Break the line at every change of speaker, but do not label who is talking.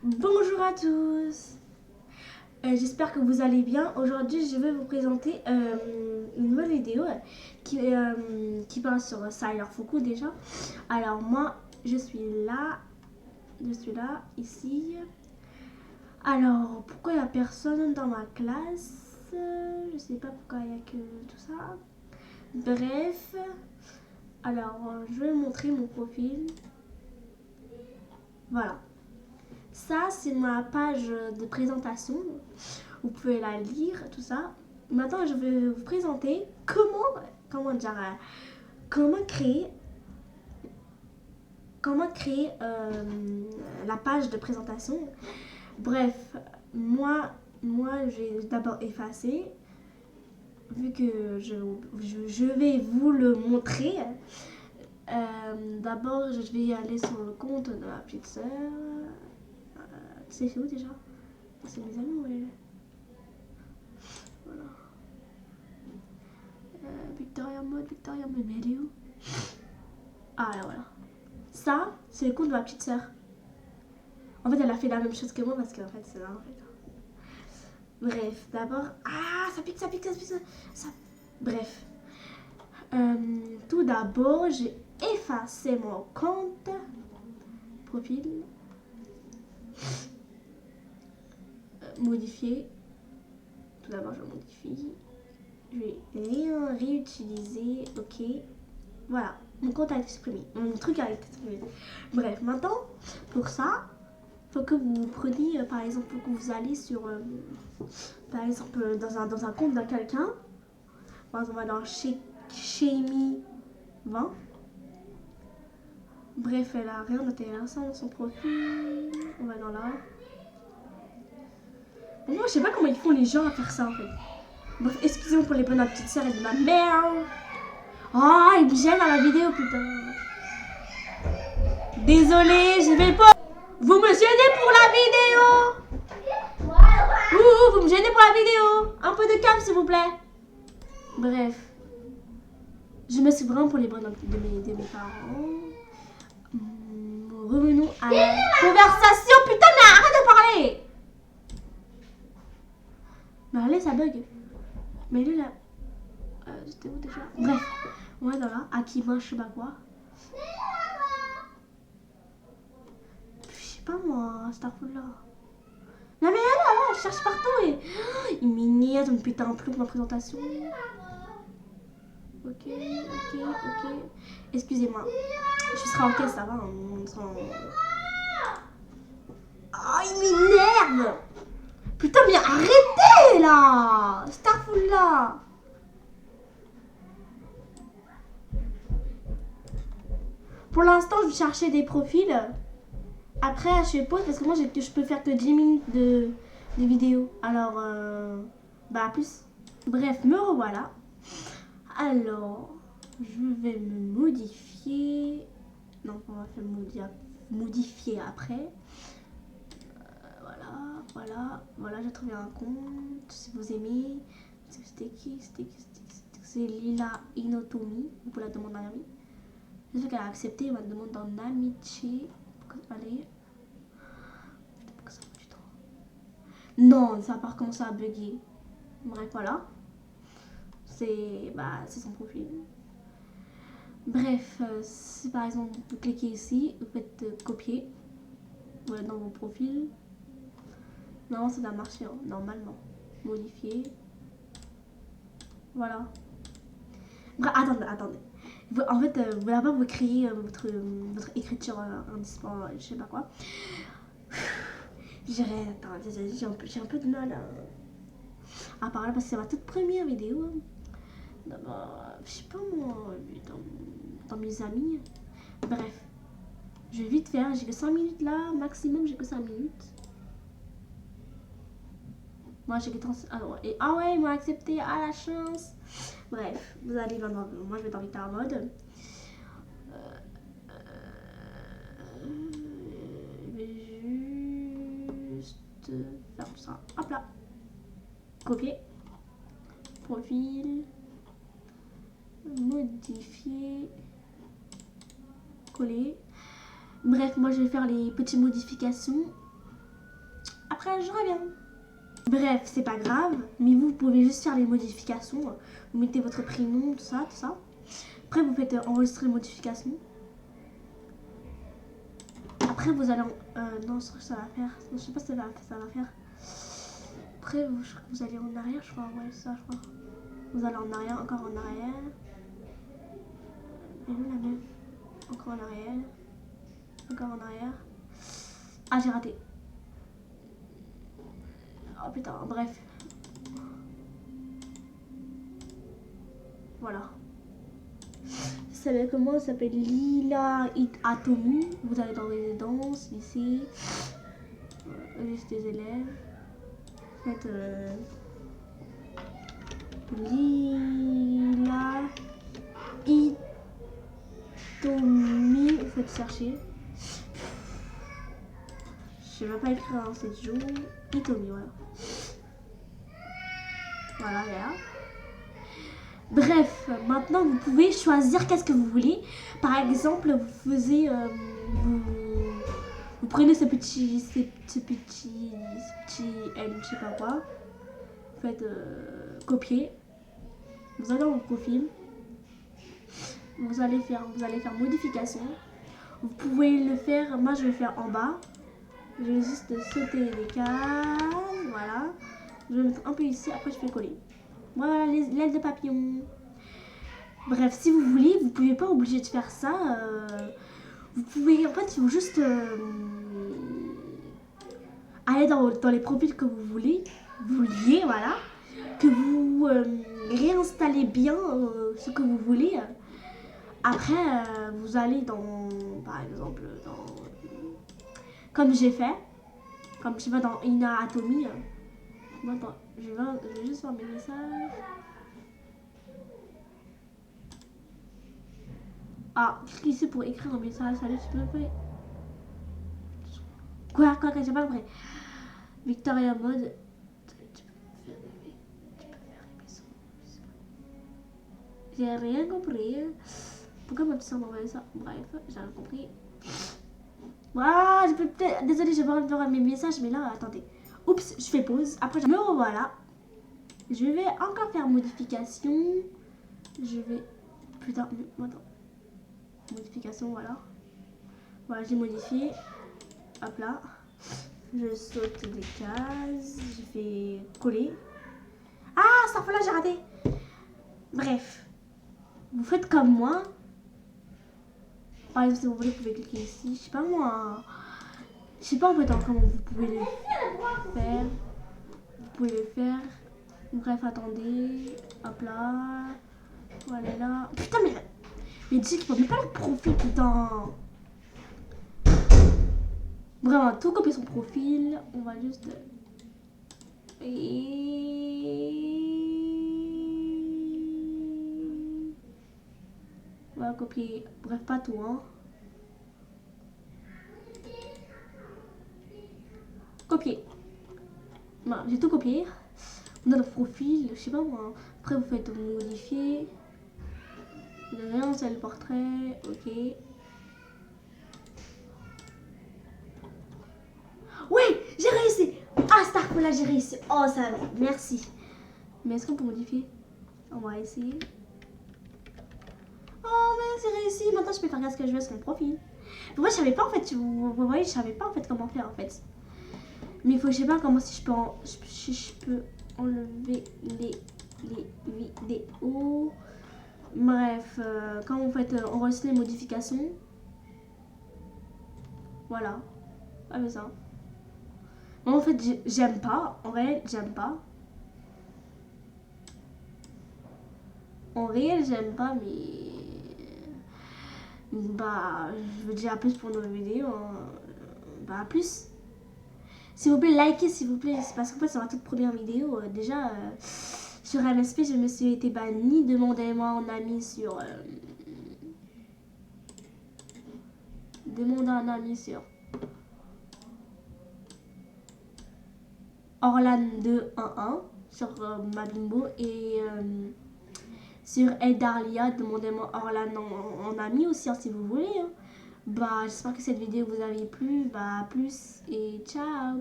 Bonjour à tous, j'espère que vous allez bien. Aujourd'hui, je vais vous présenter une nouvelle vidéo qui parle sur Sailor Fuku déjà. Alors moi, je suis là, ici. Alors, pourquoi il n'y a personne dans ma classe? Je sais pas pourquoi il n'y a que tout ça. Bref, alors je vais vous montrer mon profil. Voilà. Ça, c'est ma page de présentation. Vous pouvez la lire, tout ça. Maintenant, je vais vous présenter comment créer la page de présentation. Bref, moi, j'ai d'abord effacé, vu que je vais vous le montrer. D'abord, je vais aller sur le compte de ma petite sœur. C'est où déjà? C'est mes amis, ouais. Voilà. Victoria Mode, mais elle est où? Ah là voilà. Ça, c'est le compte de ma petite sœur. En fait, elle a fait la même chose que moi parce qu'en fait, c'est là en fait. Bref, d'abord. Ah, ça pique. Bref. Tout d'abord, j'ai effacé mon compte. Profil. Modifier. Tout d'abord, je modifie. Je vais réutiliser. Ok. Voilà. Mon compte a été supprimé. Mon truc a été supprimé. Bref, maintenant, pour ça, faut que vous preniez, par exemple, faut que vous allez sur, par exemple, dans un compte de quelqu'un. Par exemple, on va dans Shemi 20. Bref, elle a rien d'intéressant dans son profil. On va dans là. Bon, moi, je sais pas comment ils font les gens à faire ça en fait. Bref, excusez-moi pour les bonnes petites sœurs et de la merde. Oh, ils me gênent dans la vidéo, putain. Désolée, je vais pas. Vous me gênez pour la vidéo. Vous me gênez pour la vidéo. Un peu de calme, s'il vous plaît. Bref. Je me suis vraiment pour les bonnes de mes parents. Revenons à la conversation. Putain, mais arrête de parler. Mais allez, ça bug. Mais lui, là. C'était où déjà? Bref. On va dans là. Akiba, je sais pas quoi. Je sais pas moi, Starfall là. Non mais là, je cherche partout et. Il m'énerve, me putain un peu ma présentation. Ok. Excusez-moi. Je serai en caisse, ça va. Oh, il m'énerve. Putain, mais arrêtez là. Starfall là. Pour l'instant, je vais chercher des profils. Après, je pause parce que moi, je peux faire que 10 minutes de vidéo. Alors, bah, à plus. Bref, me revoilà. Alors, je vais me modifier. Non, on va faire modifier après. Voilà, j'ai trouvé un compte. Si vous aimez, c'était qui? C'est Lila Inotomi. Vous pouvez la demander à Nami. J'espère qu'elle a accepté. Elle m'a demandé dans Namichi. Allez. Putain, ça fait du temps. Non, ça va pas recommencer à bugger. Bref, voilà. C'est son profil. Bref, si par exemple vous cliquez ici, vous faites copier. Voilà, dans vos profils. Normalement, ça doit marcher, hein, normalement. Modifier. Voilà. Bref, attendez. En fait, là-bas, vous créez votre écriture indispensable, je sais pas quoi. J'ai un peu de mal à parler parce que c'est ma toute première vidéo. D'abord, je sais pas moi, dans mes amis. Bref, je vais vite faire, j'ai que 5 minutes là, maximum j'ai que 5 minutes. Moi j'ai que 30. Alors, ah ouais, ils m'ont accepté, ah la chance. Bref, vous allez moi je vais dans Victor Mode. Je vais juste faire ça. Hop là. Copier. Profil. Modifier. Coller. Bref, moi je vais faire les petites modifications. après je reviens. Bref, c'est pas grave, mais vous pouvez juste faire les modifications. Vous mettez votre prénom, tout ça, tout ça. Après, vous faites enregistrer les modifications. Après, vous allez... non, je crois que ça va faire... Je sais pas si ça va faire. Après, je crois que vous allez en arrière, je crois. Ouais, ça, je crois. Vous allez en arrière, encore en arrière. Et nous, la même. Encore en arrière. Encore en arrière. Ah, j'ai raté. Oh putain, bref. Voilà. Ça s'appelle comment? Ça s'appelle Lila Atomi. Vous allez dans résidence, lycée. Liste des élèves. Faites Lila Itomi. Faites chercher. Je vais pas écrire en 7 jours. Itomi, voilà. Voilà, là. Bref, maintenant vous pouvez choisir qu'est-ce que vous voulez. Par exemple, vous faisiez, vous prenez ce petit N, je sais pas quoi. Vous faites copier. Vous allez dans votre profil. Vous allez faire modification. Vous pouvez le faire. Moi, je vais faire en bas. Je vais juste sauter les cases, voilà. Je vais mettre un peu ici. Après, je fais coller. Voilà, l'aile de papillon. Bref, si vous voulez, vous pouvez pas obligé de faire ça. Vous pouvez, en fait, il faut juste aller dans les profils que vous vouliez, voilà. Que vous réinstallez bien ce que vous voulez. Après, vous allez dans, par exemple, comme j'ai fait, comme je vais dans Ina Atomi. Attends, je vais juste voir mes messages. Ah, cliquez ici pour écrire un message. Salut, tu peux me Quoi, j'ai pas compris. Victoria Mode. Tu peux faire J'ai rien compris. Pourquoi ma petite soeur m'a envoyé ça? Bref, j'ai rien compris. Ah, je peux peut-être. Désolée, j'ai pas envie de voir mes messages, mais là, attendez. Oups, je fais pause. Après, me revoilà. Je vais encore faire modification. Je vais. Putain, attends. Modification, voilà. Voilà, j'ai modifié. Hop là. Je saute des cases. Je fais coller. Ah, ça fait là, j'ai raté. Bref. Vous faites comme moi. Par exemple, si vous voulez, vous pouvez cliquer ici. Je sais pas moi. Je sais pas en fait comment vous pouvez le faire. Vous pouvez le faire. Bref, attendez. Hop là. Voilà là. Putain, mais dis qu'il faut même pas le profil, putain. Vraiment, tout copier son profil. On va juste. On va copier. Bref, pas tout, hein. Copier. Bon, j'ai tout copié. On a le profil, je sais pas moi. Après, vous faites modifier. Vous avez c'est le portrait. Ok. Oui, j'ai réussi. Ah, Starfall, là, j'ai réussi. Oh, ça va. Merci. Mais est-ce qu'on peut modifier? On va essayer. Oh, mais j'ai réussi. Maintenant, je peux faire ce que je veux sur mon profil. Mais moi, je savais pas en fait. Vous voyez, je savais pas en fait comment faire en fait. Mais il faut, je sais pas comment si je peux enlever les vidéos. Bref, quand vous faites enregistrer les modifications. Voilà. Ah, mais ça. Moi, en fait, j'aime pas. En réel, j'aime pas. En réel, j'aime pas, mais. Bah, je veux dire à plus pour nos vidéos. Hein. Bah, à plus. S'il vous plaît, likez, s'il vous plaît. C'est parce qu'en fait, c'est ma toute première vidéo. Déjà, sur MSP, je me suis été bannie. Demandez-moi en ami sur. Demandez un ami sur. Orlan211 sur ma bimbo. Et sur Eldarlia, demandez-moi Orlan en ami aussi, hein, si vous voulez. Hein. Bah, j'espère que cette vidéo vous a plu. Bah, à plus et ciao.